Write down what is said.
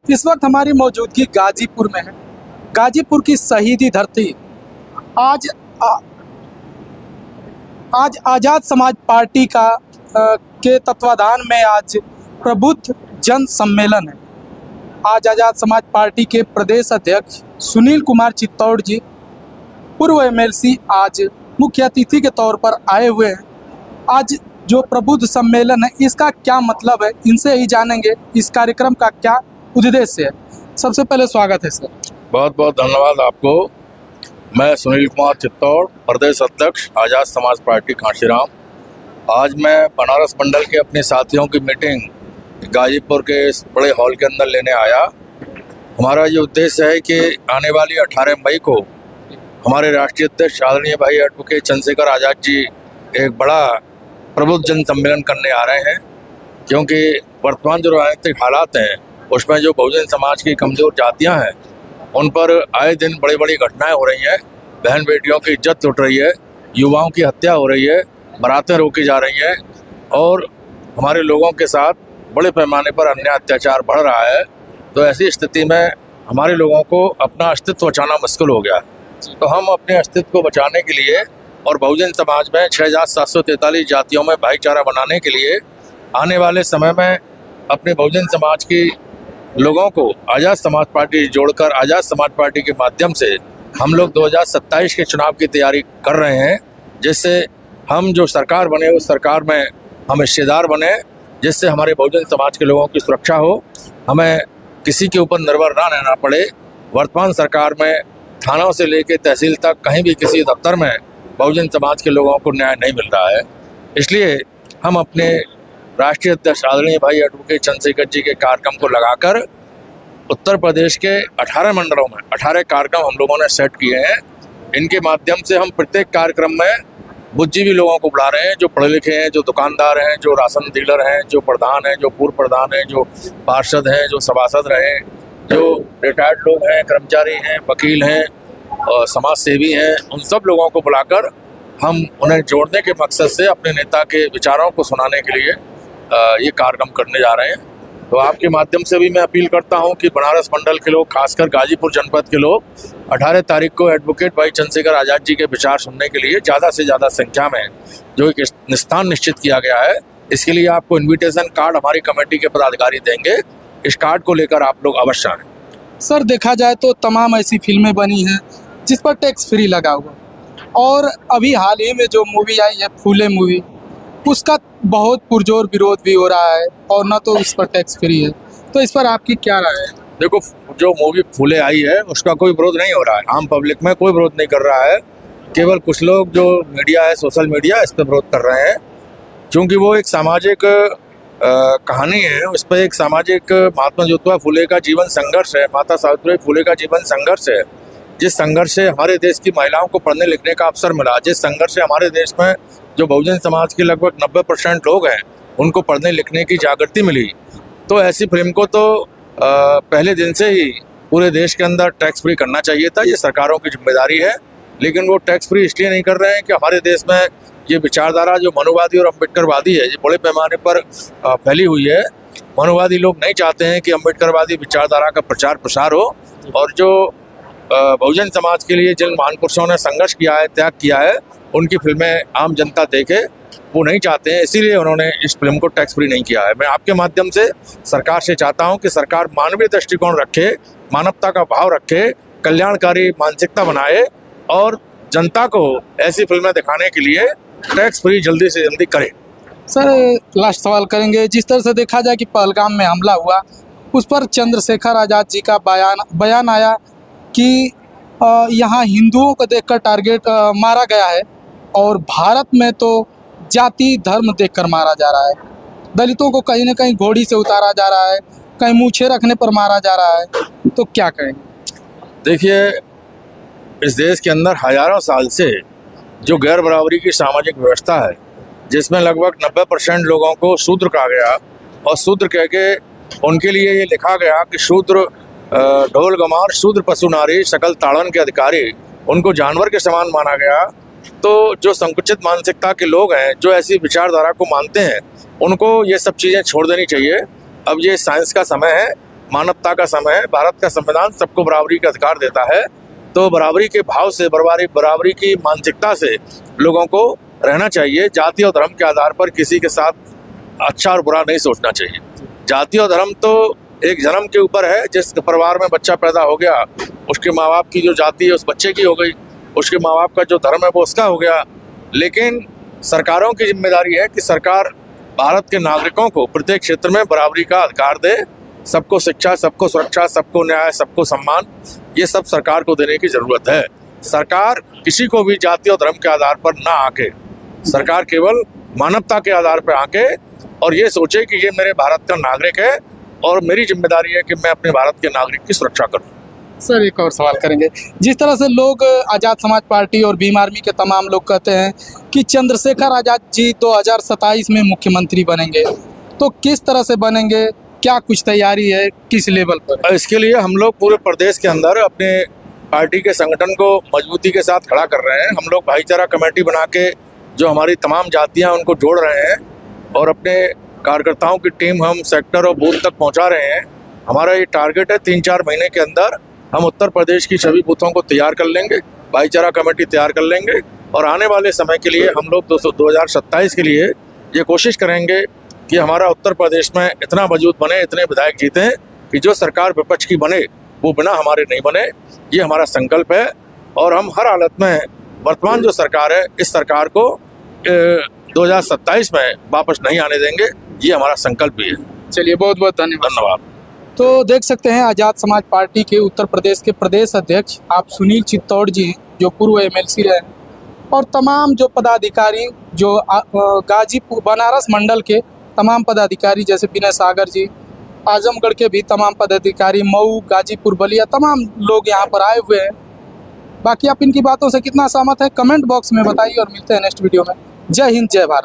इस वक्त हमारी मौजूदगी गाजीपुर में है। गाजीपुर की शहीदी धरती आज आज आज़ाद समाज पार्टी के तत्वाधान में आज प्रबुद्ध जन सम्मेलन है। आज आज़ाद समाज पार्टी के प्रदेश अध्यक्ष सुनील कुमार चित्तौड़ जी, पूर्व एमएलसी, आज मुख्य अतिथि के तौर पर आए हुए हैं। आज जो प्रबुद्ध सम्मेलन है, इसका क्या मतलब है, इनसे ही जानेंगे इस कार्यक्रम का क्या उद्देश्य है। सबसे पहले स्वागत है सर। बहुत बहुत धन्यवाद आपको। मैं सुनील कुमार चित्तौड़, प्रदेश अध्यक्ष आज़ाद समाज पार्टी कांशीराम। आज मैं बनारस मंडल के अपने साथियों की मीटिंग गाजीपुर के इस बड़े हॉल के अंदर लेने आया। हमारा ये उद्देश्य है कि आने वाली 18 मई को हमारे राष्ट्रीय अध्यक्ष आदरणीय भाई एडवोकेट चंद्रशेखर आज़ाद जी एक बड़ा प्रबुद्ध जन सम्मेलन करने आ रहे हैं, क्योंकि वर्तमान जो राजनीतिक हालात हैं उसमें जो बहुजन समाज की कमज़ोर जातियां हैं उन पर आए दिन बड़ी बड़ी घटनाएं हो रही हैं। बहन बेटियों की इज्जत लुट रही है, युवाओं की हत्या हो रही है, बारातें रोकी जा रही हैं और हमारे लोगों के साथ बड़े पैमाने पर अन्याय अत्याचार बढ़ रहा है। तो ऐसी स्थिति में हमारे लोगों को अपना अस्तित्व बचाना मुश्किल हो गया है। तो हम अपने अस्तित्व को बचाने के लिए और बहुजन समाज में 6743 जातियों में भाईचारा बनाने के लिए आने वाले समय में अपने बहुजन समाज की लोगों को आज़ाद समाज पार्टी जोड़कर आज़ाद समाज पार्टी के माध्यम से हम लोग 2027 के चुनाव की तैयारी कर रहे हैं, जिससे हम जो सरकार बने उस सरकार में हम हिस्सेदार बने, जिससे हमारे बहुजन समाज के लोगों की सुरक्षा हो, हमें किसी के ऊपर निर्भर ना रहना पड़े। वर्तमान सरकार में थानों से लेकर तहसील तक कहीं भी किसी दफ्तर में बहुजन समाज के लोगों को न्याय नहीं मिल रहा है। इसलिए हम अपने राष्ट्रीय अध्यक्ष आदरणीय भाई एडवोकेट चंद्रशेखर जी के कार्यक्रम को लगाकर उत्तर प्रदेश के 18 मंडलों में 18 कार्यक्रम हम लोगों ने सेट किए हैं। इनके माध्यम से हम प्रत्येक कार्यक्रम में बुद्धिजीवी लोगों को बुला रहे हैं, जो पढ़े लिखे हैं, जो दुकानदार हैं, जो राशन डीलर हैं, जो प्रधान हैं, जो पूर्व प्रधान हैं, जो पार्षद हैं, जो सभासद रहे, जो रिटायर्ड लोग हैं, कर्मचारी हैं, वकील हैं और समाज सेवी हैं, उन सब लोगों को बुलाकर हम उन्हें जोड़ने के मकसद से अपने नेता के विचारों को सुनाने के लिए ये कार्यक्रम करने जा रहे हैं। तो आपके माध्यम से भी मैं अपील करता हूं कि बनारस मंडल के लोग, खासकर गाजीपुर जनपद के लोग 18 तारीख को एडवोकेट भाई चंद्रशेखर आज़ाद जी के विचार सुनने के लिए ज़्यादा से ज़्यादा संख्या में जो एक स्थान निश्चित किया गया है, इसके लिए आपको इन्विटेशन कार्ड हमारी कमेटी के पदाधिकारी देंगे। इस कार्ड को लेकर आप लोग अवश्य आएँ। सर, देखा जाए तो तमाम ऐसी फिल्में बनी हैं जिस पर टैक्स फ्री लगा हुआ, और अभी हाल ही में जो मूवी आई है फूले मूवी, उसका बहुत पुरजोर विरोध भी हो रहा है और ना तो इस पर टैक्स फ्री है। तो इस पर आपकी क्या राय है? देखो, जो मूवी फूले आई है उसका कोई विरोध नहीं हो रहा है, आम पब्लिक में कोई विरोध नहीं कर रहा है। केवल कुछ लोग जो मीडिया है, सोशल मीडिया, इस पर विरोध कर रहे हैं, क्योंकि वो एक सामाजिक कहानी है। उस पर एक सामाजिक महात्मा ज्योतिबा फूले का जीवन संघर्ष है, माता सावित्री फूले का जीवन संघर्ष है, जिस संघर्ष से हमारे देश की महिलाओं को पढ़ने लिखने का अवसर मिला, जिस संघर्ष से हमारे देश में जो बहुजन समाज के लगभग 90% लोग हैं उनको पढ़ने लिखने की जागृति मिली। तो ऐसी फिल्म को तो पहले दिन से ही पूरे देश के अंदर टैक्स फ्री करना चाहिए था। ये सरकारों की जिम्मेदारी है, लेकिन वो टैक्स फ्री इसलिए नहीं कर रहे हैं कि हमारे देश में ये विचारधारा जो मनुवादी और अम्बेडकरवादी है, ये बड़े पैमाने पर फैली हुई है। मनुवादी लोग नहीं चाहते हैं कि अम्बेडकरवादी विचारधारा का प्रचार प्रसार हो, और जो बहुजन समाज के लिए जिन महापुरुषों ने संघर्ष किया है, त्याग किया है, उनकी फिल्में आम जनता देखे, वो नहीं चाहते हैं। इसीलिए उन्होंने इस फिल्म को टैक्स फ्री नहीं किया है। मैं आपके माध्यम से सरकार से चाहता हूं कि सरकार मानवीय दृष्टिकोण रखे, मानवता का भाव रखे, कल्याणकारी मानसिकता बनाए और जनता को ऐसी फिल्में दिखाने के लिए टैक्स फ्री जल्दी से जल्दी करे। सर, लास्ट सवाल करेंगे। जिस तरह से देखा जाए कि पहलगाम में हमला हुआ, उस पर चंद्रशेखर आज़ाद जी का बयान आया कि यहाँ हिंदुओं को देखकर टारगेट मारा गया है और भारत में तो जाति धर्म देखकर मारा जा रहा है। दलितों को कहीं ना कहीं घोड़ी से उतारा जा रहा है, कहीं मूछें रखने पर मारा जा रहा है। तो क्या कहेंगे? देखिए, इस देश के अंदर हजारों साल से जो गैर बराबरी की सामाजिक व्यवस्था है, जिसमें लगभग 90% लोगों को शूद्र कहा गया, और शूद्र कह के उनके लिए ये लिखा गया कि शूद्र ढोल गमार, शूद्र पशु नारी, सकल ताड़न के अधिकारी, उनको जानवर के समान माना गया। तो जो संकुचित मानसिकता के लोग हैं, जो ऐसी विचारधारा को मानते हैं, उनको ये सब चीज़ें छोड़ देनी चाहिए। अब ये साइंस का समय है, मानवता का समय है, भारत का संविधान सबको बराबरी का अधिकार देता है, तो बराबरी के भाव से, बराबरी की मानसिकता से लोगों को रहना चाहिए। जाति और धर्म के आधार पर किसी के साथ अच्छा और बुरा नहीं सोचना चाहिए। जाति और धर्म तो एक जन्म के ऊपर है। जिस परिवार में बच्चा पैदा हो गया, उसके माँ बाप की जो जाति है उस बच्चे की हो गई, उसके माँ बाप का जो धर्म है वो उसका हो गया। लेकिन सरकारों की जिम्मेदारी है कि सरकार भारत के नागरिकों को प्रत्येक क्षेत्र में बराबरी का अधिकार दे। सबको शिक्षा, सबको सुरक्षा, सबको न्याय, सबको सम्मान, ये सब सरकार को देने की जरूरत है। सरकार किसी को भी जाति और धर्म के आधार पर ना आके, सरकार केवल मानवता के आधार पर आके और ये सोचे कि ये मेरे भारत का नागरिक है और मेरी जिम्मेदारी है कि मैं अपने भारत के नागरिक की सुरक्षा करूं। सर एक और सवाल करेंगे। जिस तरह से लोग आज़ाद समाज पार्टी और भीम आर्मी के तमाम लोग कहते हैं कि चंद्रशेखर आज़ाद जी 2027 में मुख्यमंत्री बनेंगे, तो किस तरह से बनेंगे, क्या कुछ तैयारी है, किस लेवल पर? इसके लिए हम लोग पूरे प्रदेश के अंदर अपने पार्टी के संगठन को मजबूती के साथ खड़ा कर रहे हैं। हम लोग भाईचारा कमेटी बना के जो हमारी तमाम जातियां उनको जोड़ रहे हैं और अपने कार्यकर्ताओं की टीम हम सेक्टर और बूथ तक पहुंचा रहे हैं। हमारा ये टारगेट है 3-4 महीने के अंदर हम उत्तर प्रदेश की सभी बूथों को तैयार कर लेंगे, भाईचारा कमेटी तैयार कर लेंगे और आने वाले समय के लिए हम लोग 2027 के लिए ये कोशिश करेंगे कि हमारा उत्तर प्रदेश में इतना मजबूत बने, इतने विधायक जीतें कि जो सरकार विपक्ष की बने वो बिना हमारे नहीं बने। ये हमारा संकल्प है और हम हर हालत में वर्तमान जो सरकार है इस सरकार को 2027 में वापस नहीं आने देंगे। ये हमारा संकल्प भी है। चलिए, बहुत बहुत धन्यवाद। धन्यवाद। तो देख सकते हैं आज़ाद समाज पार्टी के उत्तर प्रदेश के प्रदेश अध्यक्ष आप सुनील चित्तौड़ जी हैं, जो पूर्व MLC रहे हैं, और तमाम जो पदाधिकारी जो गाजीपुर बनारस मंडल के तमाम पदाधिकारी जैसे विनय सागर जी, आजमगढ़ के भी तमाम पदाधिकारी, मऊ, गाजीपुर, बलिया, तमाम लोग यहाँ पर आए हुए हैं। बाकी आप इनकी बातों से कितना सहमत है कमेंट बॉक्स में बताइए और मिलते हैं नेक्स्ट वीडियो में। जय हिंद, जय भारत।